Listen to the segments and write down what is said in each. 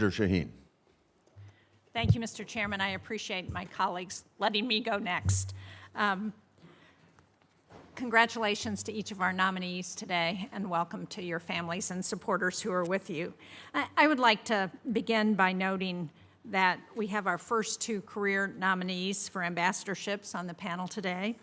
Shaheen. Thank you, Mr. Chairman. I appreciate my colleagues letting me go next. Congratulations to each of our nominees today, and welcome to your families and supporters who are with you. I would like to begin by noting that we have our first two career nominees for ambassadorships on the panel today.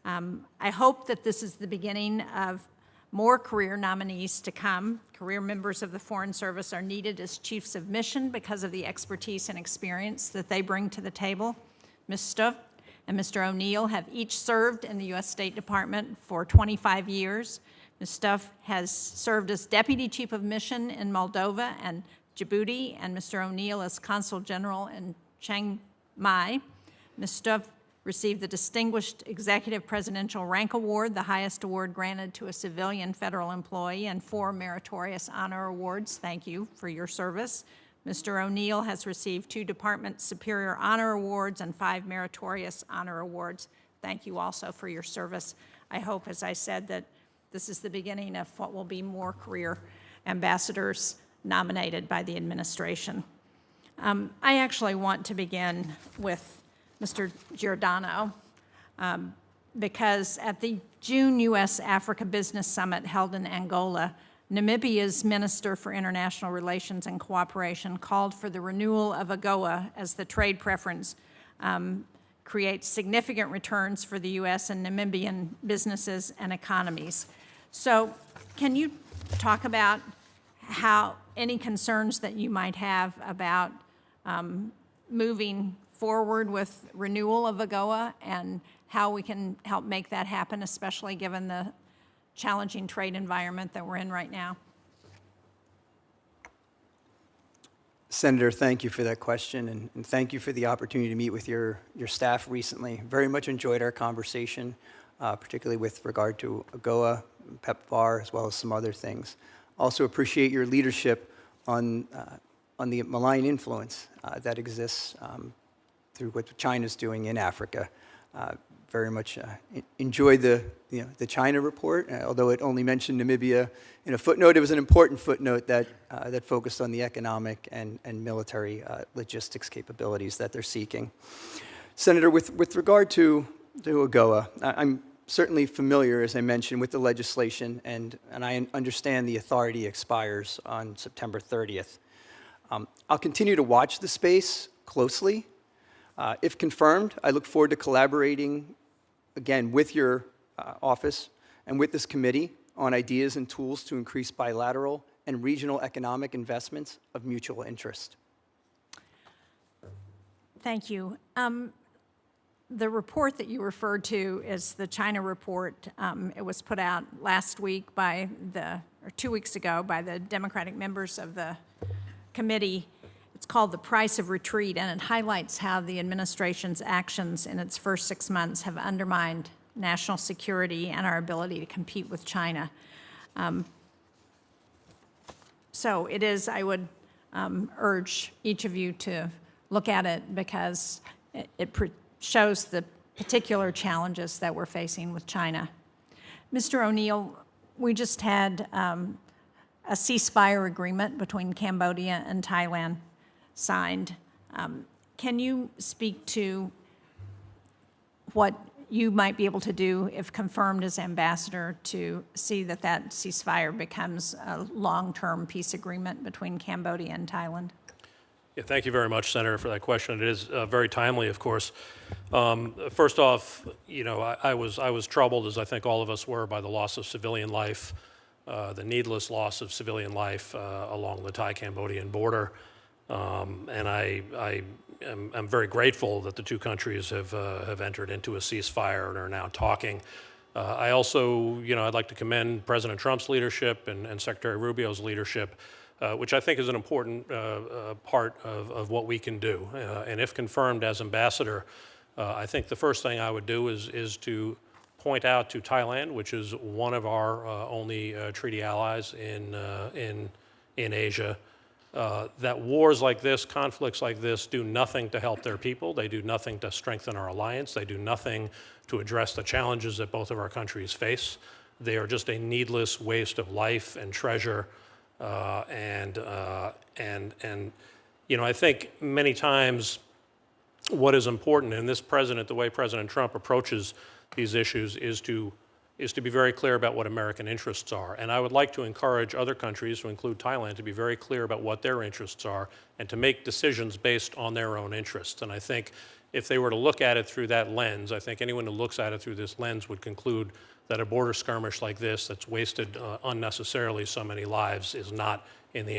I hope that this is the beginning of more career nominees to come. Career members of the Foreign Service are needed as chiefs of mission because of the expertise and experience that they bring to the table. Ms. Stuff and Mr. O'Neill have each served in the U.S. State Department for 25 years. Ms. Stuff has served as Deputy Chief of Mission in Moldova and Djibouti, and Mr. O'Neill as Consul General in Chiang Mai. Ms. Stuff received the Distinguished Executive Presidential Rank Award, the highest award granted to a civilian federal employee, and 4 meritorious honor awards. Thank you for your service. Mr. O'Neill has received 2 Department Superior Honor Awards and 5 meritorious honor awards. Thank you also for your service. I hope, as I said, that this is the beginning of what will be more career ambassadors nominated by the administration. I actually want to begin with Mr. Giordano, because at the June U.S.-Africa Business Summit held in Angola, Namibia's Minister for International Relations and Cooperation called for the renewal of AGOA as the trade preference creates significant returns for the U.S. and Namibian businesses and economies. So can you talk about how any concerns that you might have about moving forward with renewal of AGOA and how we can help make that happen, especially given the challenging trade environment that we're in right now? Senator, thank you for that question, and thank you for the opportunity to meet with your staff recently. Very much enjoyed our conversation, particularly with regard to AGOA, PEPFAR, as well as some other things. Also appreciate your leadership on the malign influence that exists through what China's doing in Africa. Very much enjoyed the China report, although it only mentioned Namibia in a footnote. It was an important footnote that focused on the economic and military logistics capabilities that they're seeking. Senator, with regard to AGOA, I'm certainly familiar, as I mentioned, with the legislation, and I understand the authority expires on September 30th. I'll continue to watch the space closely. If confirmed, I look forward to collaborating, again, with your office and with this committee on ideas and tools to increase bilateral and regional economic investments of mutual interest. Thank you. The report that you referred to is the China report. It was put out last week or 2 weeks ago by the Democratic members of the committee. It's called The Price of Retreat, and it highlights how the administration's actions in its first 6 months have undermined national security and our ability to compete with China. So it is, I would urge each of you to look at it because it shows the particular challenges that we're facing with China. Mr. O'Neill, we just had a ceasefire agreement between Cambodia and Thailand signed. Can you speak to what you might be able to do, if confirmed as ambassador, to see that that ceasefire becomes a long-term peace agreement between Cambodia and Thailand? Yeah, thank you very much, Senator, for that question. It is very timely, of course. First off, I was troubled, as I think all of us were, by the loss of civilian life, the needless loss of civilian life along the Thai-Cambodian border. And I'm very grateful that the two countries have entered into a ceasefire and are now talking. I also, I'd like to commend President Trump's leadership and Secretary Rubio's leadership, which I think is an important part of what we can do. And if confirmed as ambassador, I think the first thing I would do is to point out to Thailand, which is one of our only treaty allies in Asia, that wars like this, conflicts like this, do nothing to help their people. They do nothing to strengthen our alliance. They do nothing to address the challenges that both of our countries face. They are just a needless waste of life and treasure. And I think many times what is important, and this president, the way President Trump approaches these issues, is to be very clear about what American interests are. And I would like to encourage other countries, to include Thailand, to be very clear about what their interests are and to make decisions based on their own interests. And I think if they were to look at it through that lens, I think anyone who looks at it through this lens would conclude that a border skirmish like this that's wasted unnecessarily so many lives is not